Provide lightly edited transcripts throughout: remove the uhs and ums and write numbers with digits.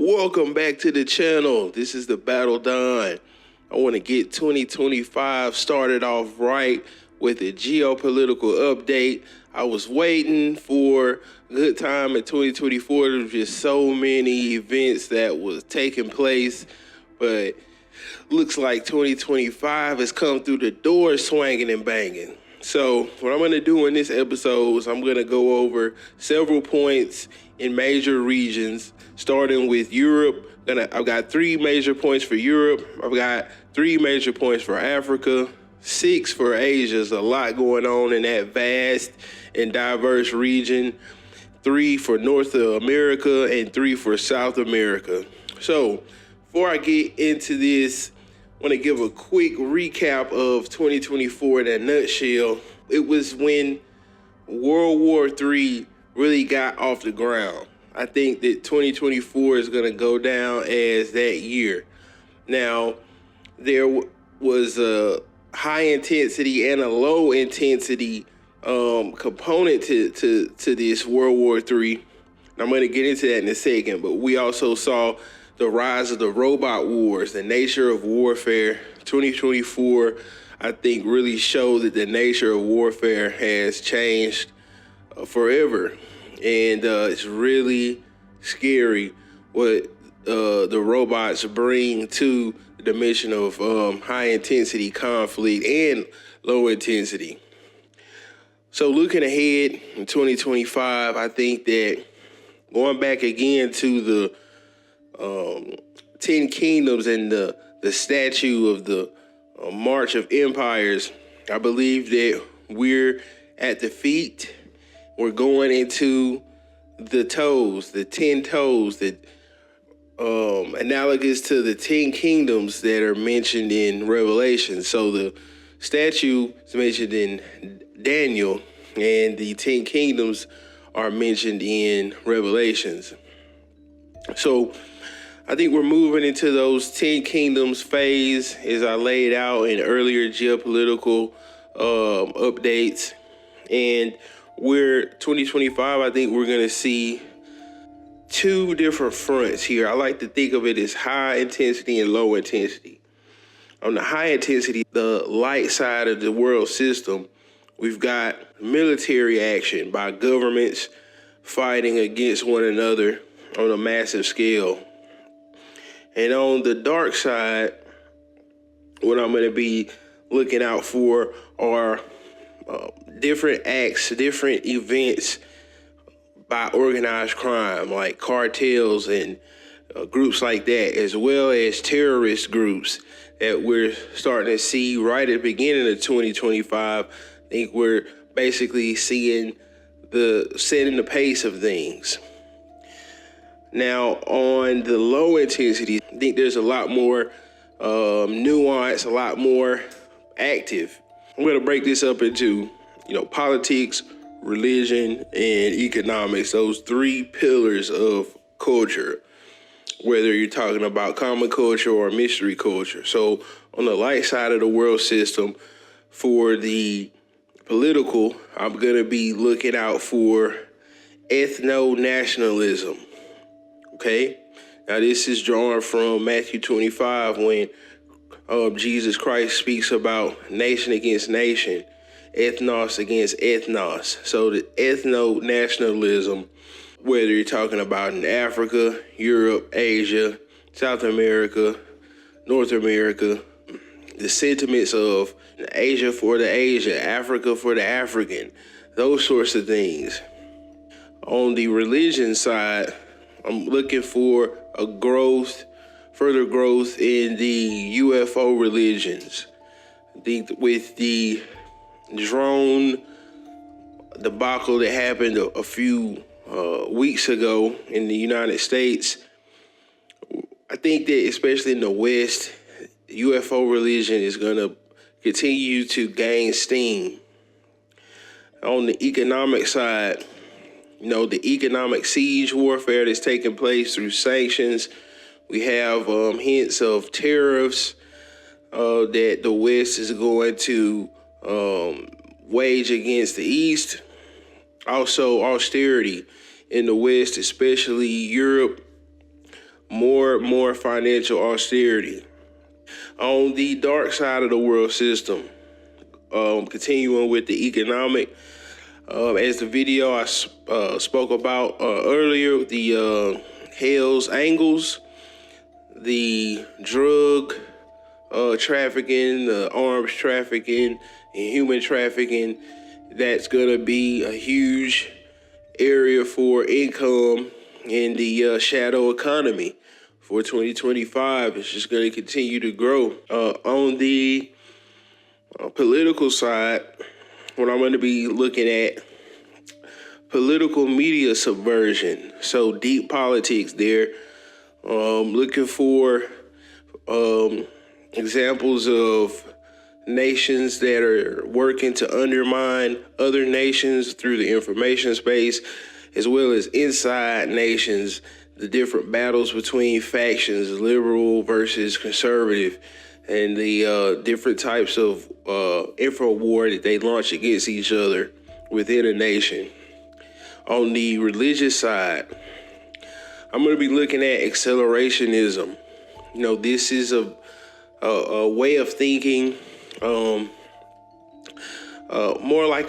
Welcome back to the channel. This is the Battle Don. I want to get 2025 started off right with a geopolitical update. I was waiting for a good time in 2024. There was just so many events that was taking place, but looks like 2025 has come through the door swinging and banging. So what I'm going to do in this episode is I'm going to go over several points in major regions, starting with Europe. I've got 3 major points for Europe. I've got 3 major points for Africa, 6 for Asia. There's a lot going on in that vast and diverse region. 3 for North America and 3 for South America. So before I get into this, I want to give a quick recap of 2024 in a nutshell. It was when World War III really got off the ground. I think that 2024 is going to go down as that year. Now, there was a high intensity and a low intensity component to this World War III. I'm going to get into that in a second, but we also saw the rise of the robot wars, the nature of warfare. 2024, I think, really showed that the nature of warfare has changed forever. And it's really scary what the robots bring to the dimension of high-intensity conflict and low-intensity. So looking ahead in 2025, I think that going back again to the 10 Kingdoms and the statue of the March of Empires, I believe that we're at the feet. We're going into the toes, the 10 toes, that analogous to the 10 Kingdoms that are mentioned in Revelation. So the statue is mentioned in Daniel, and the 10 Kingdoms are mentioned in Revelations. So I think we're moving into those 10 Kingdoms phase, as I laid out in earlier geopolitical updates. And we're 2025, I think we're going to see 2 different fronts here. I like to think of it as high intensity and low intensity. On the high intensity, the light side of the world system, we've got military action by governments fighting against one another on a massive scale. And on the dark side, what I'm going to be looking out for are different acts, different events by organized crime, like cartels and groups like that, as well as terrorist groups that we're starting to see right at the beginning of 2025. I think we're basically seeing setting the pace of things. Now, on the low intensity, I think there's a lot more nuance, a lot more active. I'm going to break this up into, politics, religion, and economics, those 3 pillars of culture, whether you're talking about common culture or mystery culture. So on the light side of the world system, for the political, I'm going to be looking out for ethno-nationalism. Okay? Now, this is drawn from Matthew 25 when Jesus Christ speaks about nation against nation, ethnos against ethnos. So the ethno-nationalism, whether you're talking about in Africa, Europe, Asia, South America, North America, the sentiments of Asia for the Asian, Africa for the African, those sorts of things. On the religion side, I'm looking for a further growth in the UFO religions. With the drone debacle that happened a few weeks ago in the United States, I think that especially in the West, UFO religion is going to continue to gain steam. On the economic side, the economic siege warfare that's taking place through sanctions. We have hints of tariffs that the West is going to wage against the East. Also, austerity in the West, especially Europe, more financial austerity. On the dark side of the world system, continuing with the economic, as the video I spoke about earlier, the Hell's Angles, the drug trafficking, the arms trafficking, and human trafficking, that's going to be a huge area for income in the shadow economy for 2025. It's just going to continue to grow. On the political side, what I'm going to be looking at, political media subversion. So deep politics there. Looking for examples of nations that are working to undermine other nations through the information space, as well as inside nations, the different battles between factions, liberal versus conservative, and the different types of info war that they launch against each other within a nation. On the religious side, I'm going to be looking at accelerationism. You know, this is a way of thinking, more like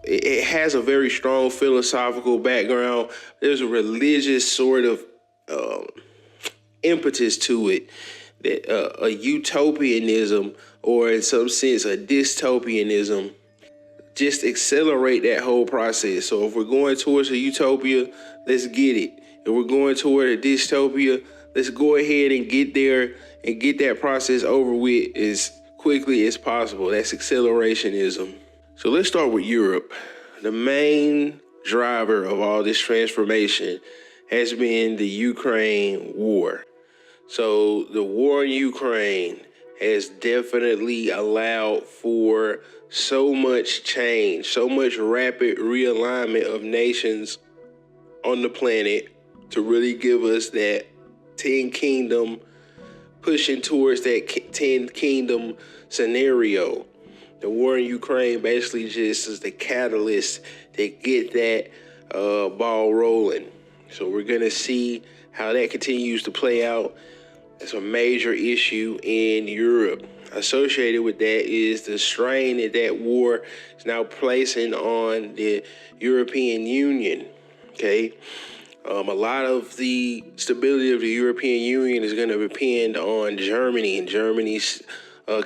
it has a very strong philosophical background. There's a religious sort of impetus to it, that a utopianism, or in some sense a dystopianism, just accelerate that whole process. So if we're going towards a utopia, let's get it. If we're going toward a dystopia, let's go ahead and get there and get that process over with as quickly as possible. That's accelerationism. So let's start with Europe. The main driver of all this transformation has been the Ukraine war. So the war in Ukraine has definitely allowed for so much change, so much rapid realignment of nations on the planet to really give us that 10 kingdom, pushing towards that 10 kingdom scenario. The war in Ukraine basically just is the catalyst to get that ball rolling. So we're going to see how that continues to play out. It's a major issue in Europe. Associated with that is the strain that war is now placing on the European Union. Okay. A lot of the stability of the European Union is going to depend on Germany and Germany's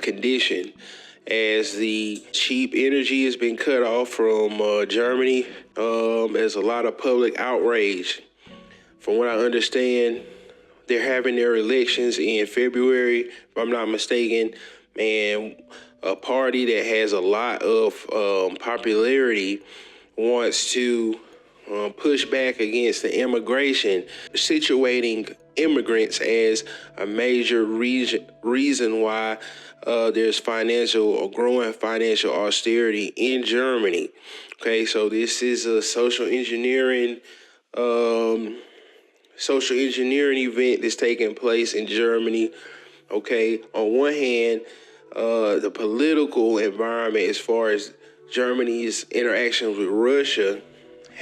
condition. As the cheap energy has been cut off from Germany, there's a lot of public outrage. From what I understand, they're having their elections in February, if I'm not mistaken, and a party that has a lot of popularity wants to push back against the immigration, situating immigrants as a major reason why there's growing financial austerity in Germany. Okay, so this is a social engineering event that's taking place in Germany. Okay, on one hand, the political environment as far as Germany's interactions with Russia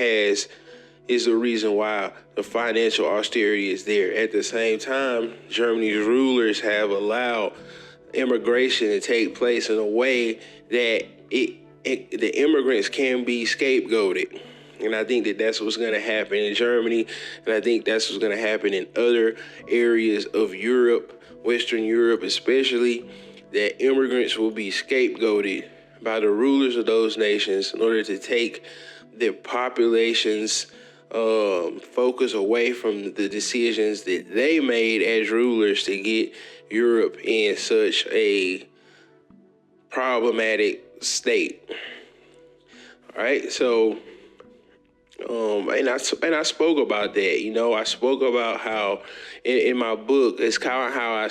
is the reason why the financial austerity is there. At the same time, Germany's rulers have allowed immigration to take place in a way that the immigrants can be scapegoated. And I think that that's what's going to happen in Germany. And I think that's what's going to happen in other areas of Europe, Western Europe especially, that immigrants will be scapegoated by the rulers of those nations in order to take their population's focus away from the decisions that they made as rulers to get Europe in such a problematic state. All right, so and I spoke about that. You know, I spoke about how in my book, it's kind of how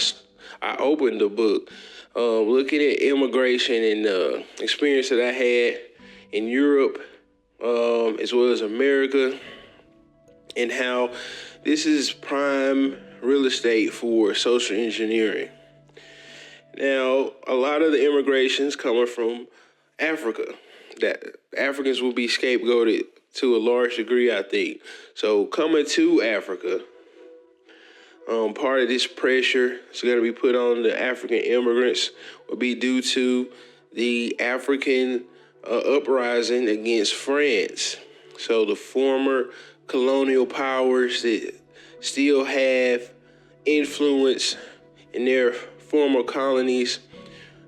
I opened the book, looking at immigration and the experience that I had in Europe, as well as America, and how this is prime real estate for social engineering. Now, a lot of the immigration's coming from Africa. That Africans will be scapegoated to a large degree, I think. So coming to Africa, Part of this pressure is going to be put on the African immigrants will be due to the African uprising against France. So the former colonial powers that still have influence in their former colonies,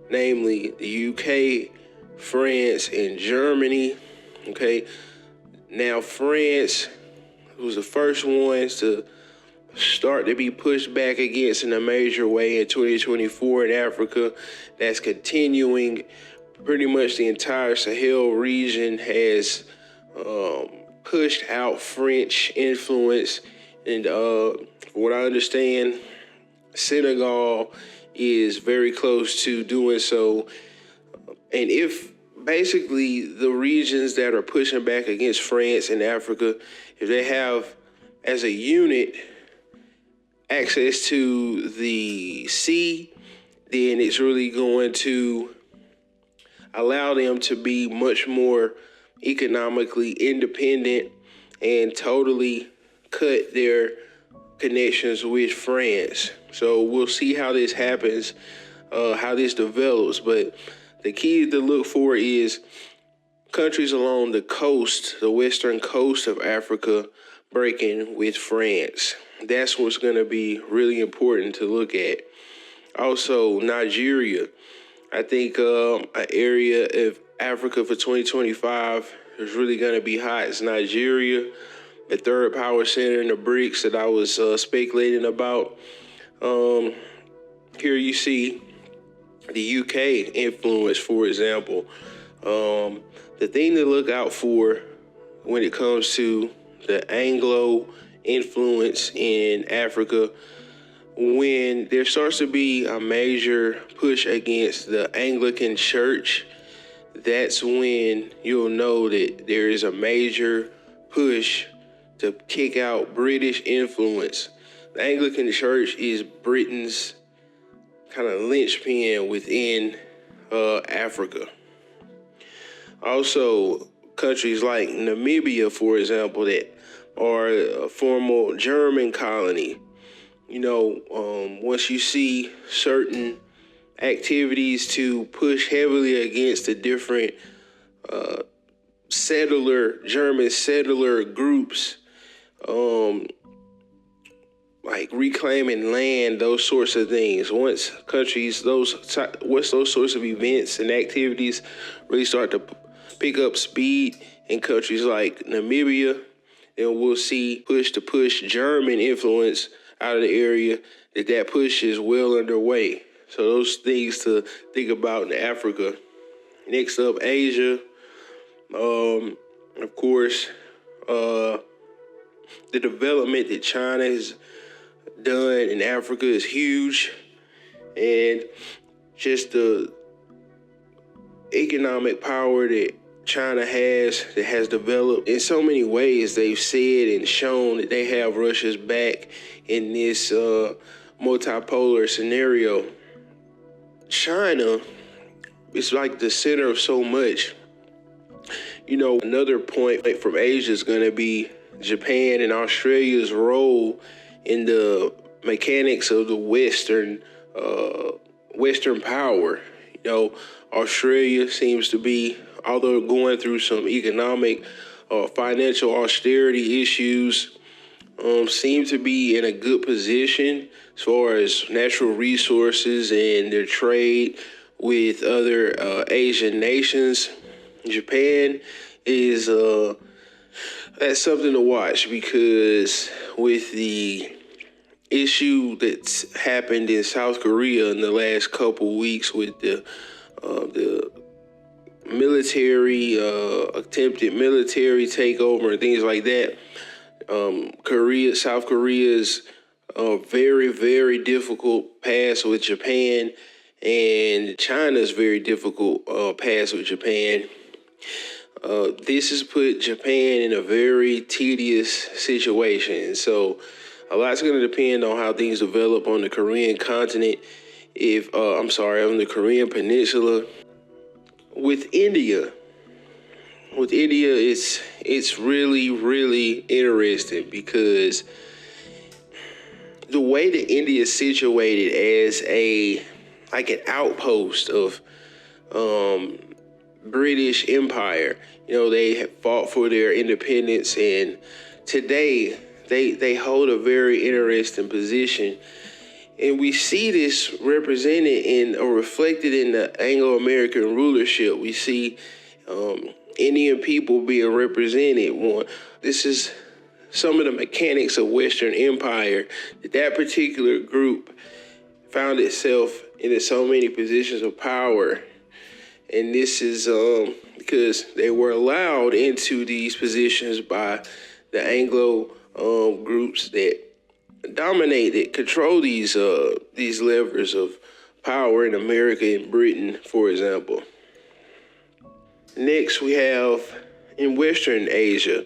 namely the UK, France, and Germany. Okay, now France was the first ones to start to be pushed back against in a major way in 2024 in Africa. That's continuing. Pretty much the entire Sahel region has pushed out French influence. And from what I understand, Senegal is very close to doing so. And if basically the regions that are pushing back against France and Africa, if they have as a unit access to the sea, then it's really going to allow them to be much more economically independent and totally cut their connections with France. So we'll see how this happens, how this develops. But the key to look for is countries along the coast, the western coast of Africa, breaking with France. That's what's going to be really important to look at. Also, Nigeria. I think an area of Africa for 2025 is really going to be hot. It's Nigeria, the third power center in the BRICS that I was speculating about. Here you see the UK influence, for example. The thing to look out for when it comes to the Anglo influence in Africa, when there starts to be a major push against the Anglican Church, that's when you'll know that there is a major push to kick out British influence. The Anglican Church is Britain's kind of linchpin within Africa. Also, countries like Namibia, for example, that are a former German colony. You know, once you see certain activities to push heavily against the different German settler groups, like reclaiming land, those sorts of things. Once countries, those sorts of events and activities really start to pick up speed in countries like Namibia, then we'll see push German influence out of the area. That push is well underway. So those things to think about in Africa. Next up, Asia. Of course, the development that China has done in Africa is huge, and just the economic power that China has developed in so many ways. They've said and shown that they have Russia's back in this multipolar scenario. China is like the center of so much. You know, another point from Asia is going to be Japan and Australia's role in the mechanics of the Western power. You know, Australia seems to be, although going through some economic, financial austerity issues, seem to be in a good position as far as natural resources and their trade with other Asian nations. Japan is that's something to watch, because with the issue that's happened in South Korea in the last couple weeks with the military attempted military takeover and things like that, South Korea's very, very difficult pass with Japan, and China's very difficult pass with Japan. This has put Japan in a very tedious situation. So a lot's going to depend on how things develop on the Korean continent. On the Korean Peninsula. With India, it's really, really interesting, because the way that India is situated as an outpost of British Empire. They have fought for their independence, and today they hold a very interesting position. And we see this represented or reflected in the Anglo-American rulership. We see Indian people being represented. This is some of the mechanics of Western Empire. That particular group found itself in so many positions of power. And this is because they were allowed into these positions by the Anglo groups that control these levers of power in America and Britain, for example. Next, we have in Western Asia,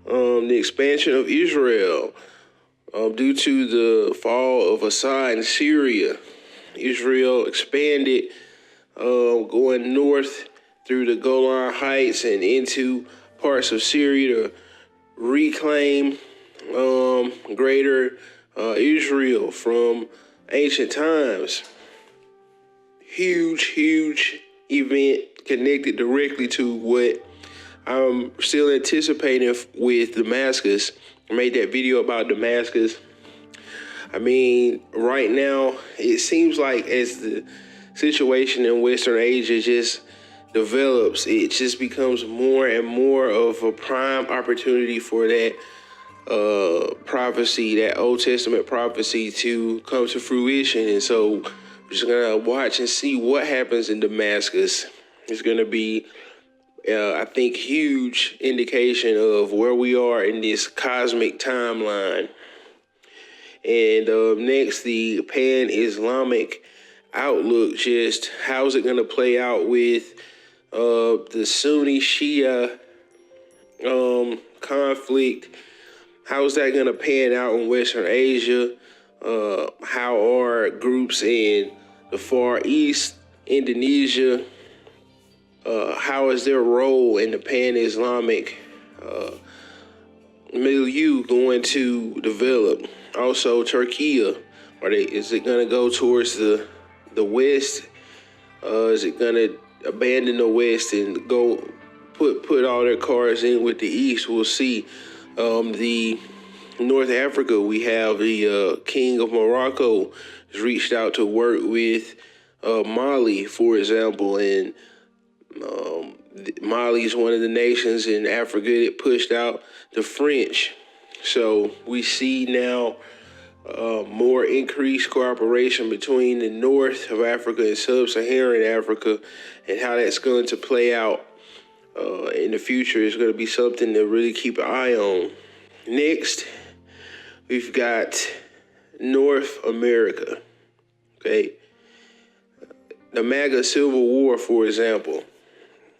the expansion of Israel. Due to the fall of Assad in Syria, Israel expanded, going north through the Golan Heights and into parts of Syria to reclaim greater Israel from ancient times. Huge event connected directly to what I'm still anticipating with Damascus. I made that video about Damascus. I mean, right now, it seems like as the situation in Western Asia just develops, it just becomes more and more of a prime opportunity for that prophecy, that Old Testament prophecy to come to fruition. And so we're just going to watch and see what happens in Damascus. It's going to be, I think, huge indication of where we are in this cosmic timeline. And next, the pan-Islamic outlook, just how's it going to play out with the Sunni-Shia conflict? How's that going to pan out in Western Asia? How are groups in the Far East, Indonesia, how is their role in the pan-Islamic milieu going to develop? Also, Turkey, is it going to go towards the West? Is it going to abandon the West and go put all their cards in with the East? We'll see. The North Africa, we have the King of Morocco has reached out to work with Mali, for example, and Mali is one of the nations in Africa that pushed out the French. So we see now more increased cooperation between the north of Africa and sub-Saharan Africa, and how that's going to play out in the future is going to be something to really keep an eye on. Next, we've got North America. Okay. The MAGA Civil War, for example.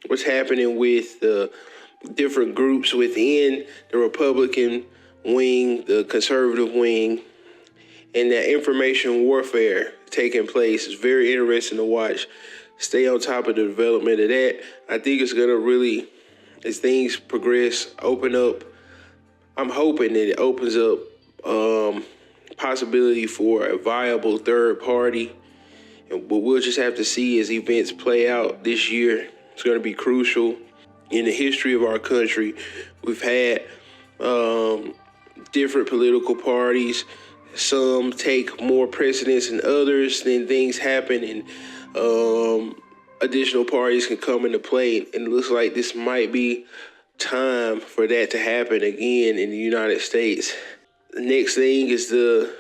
What's happening with the different groups within the Republican wing, the conservative wing, and that information warfare taking place is very interesting to watch. Stay on top of the development of that. I think it's going to really, as things progress, open up. I'm hoping that it opens up possibility for a viable third party. But we'll just have to see as events play out this year. It's going to be crucial in the history of our country. We've had different political parties. Some take more precedence than others. Then things happen and additional parties can come into play. And it looks like this might be time for that to happen again in the United States. The next thing is the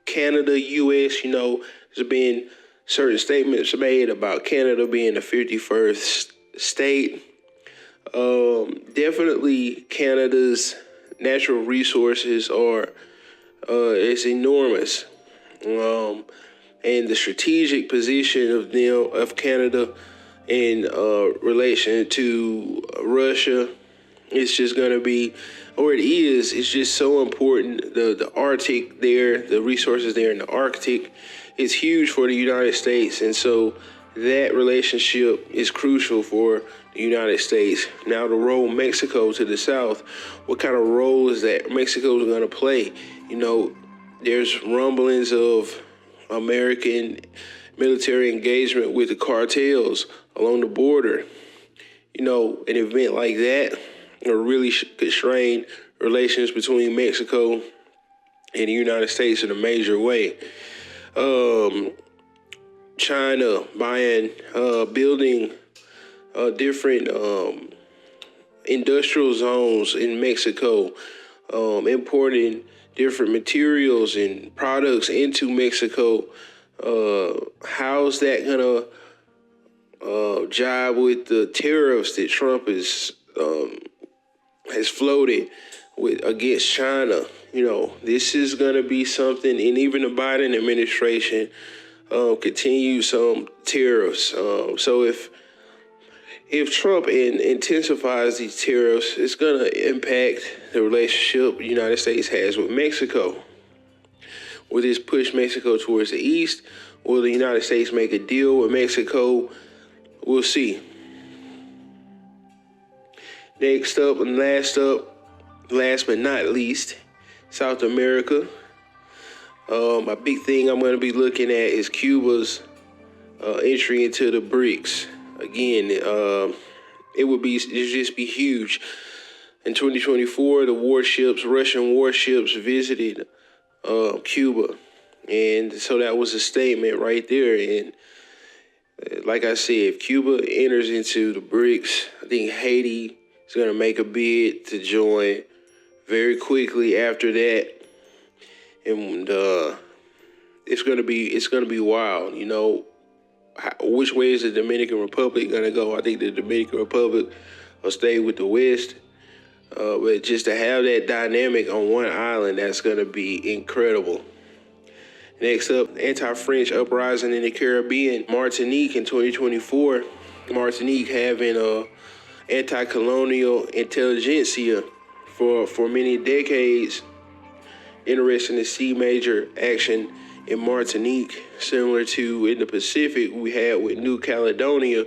Canada-U.S. There's been certain statements made about Canada being the 51st state. Definitely Canada's natural resources are it's enormous. And the strategic position of Canada in relation to Russia, it's just going to be, or it is, it's just so important. The Arctic there, the resources there in the Arctic, is huge for the United States. And so that relationship is crucial for the United States. Now, the role Mexico to the south, what kind of role is that Mexico is going to play? There's rumblings of American military engagement with the cartels along the border. An event like that really could strain relations between Mexico and the United States in a major way. China building different industrial zones in Mexico, importing different materials and products into Mexico. How's that gonna jibe with the tariffs that Trump has floated against China? This is gonna be something, and even the Biden administration continues some tariffs. So if Trump intensifies these tariffs, it's going to impact the relationship the United States has with Mexico. Will this push Mexico towards the east? Will the United States make a deal with Mexico? We'll see. Next up and last but not least, South America. A big thing I'm going to be looking at is Cuba's entry into the BRICS. Again, it'd just be huge. In 2024, Russian warships visited Cuba. And so that was a statement right there. And like I said, if Cuba enters into the BRICS, I think Haiti is going to make a bid to join very quickly after that. And it's gonna be wild. Which way is the Dominican Republic gonna go? I think the Dominican Republic will stay with the West, but just to have that dynamic on one island, that's gonna be incredible. Next up, anti-French uprising in the Caribbean, Martinique in 2024. Martinique having anti-colonial intelligentsia for many decades. Interesting to see major action in Martinique, similar to in the Pacific we had with New Caledonia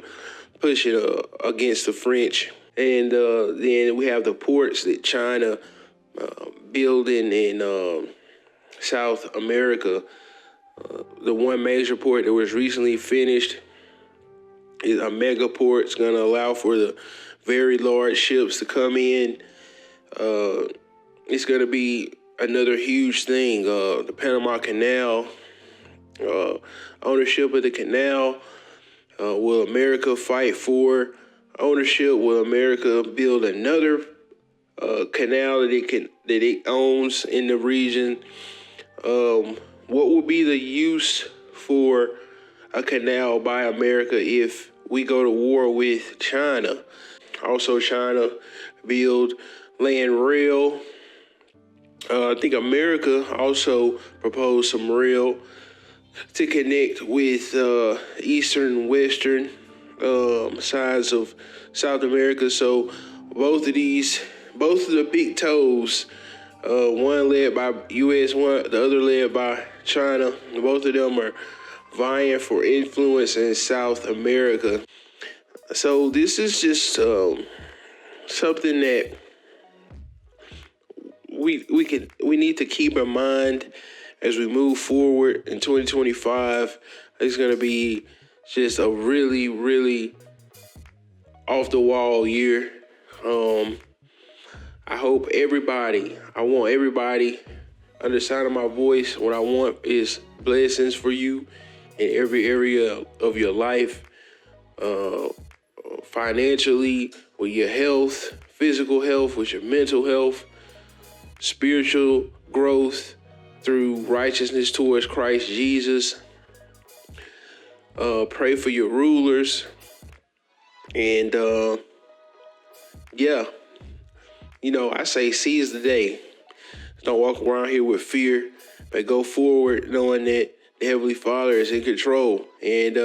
pushing against the French. And then we have the ports that China building in South America. The one major port that was recently finished is a mega port. It's going to allow for the very large ships to come in. It's going to be another huge thing, the Panama Canal, ownership of the canal. Will America fight for ownership? Will America build another canal that it owns in the region? What will be the use for a canal by America if we go to war with China? Also, China build land rail. I think America also proposed some rail to connect with eastern and western sides of South America. So both of the big toes, one led by U.S., the other led by China, both of them are vying for influence in South America. So this is just something that we need to keep in mind as we move forward in 2025. It's going to be just a really, really off the wall year. I want everybody under the sound of my voice. What I want is blessings for you in every area of your life, financially, with your health, physical health, with your mental health, spiritual growth through righteousness towards Christ Jesus. Pray for your rulers. And I say seize the day. Don't walk around here with fear, but go forward knowing that the Heavenly Father is in control. And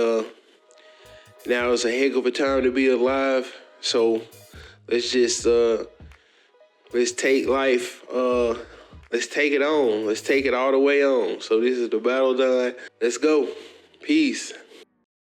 now is a heck of a time to be alive. So let's just let's take life. Let's take it on. Let's take it all the way on. So this is the battle done. Let's go. Peace.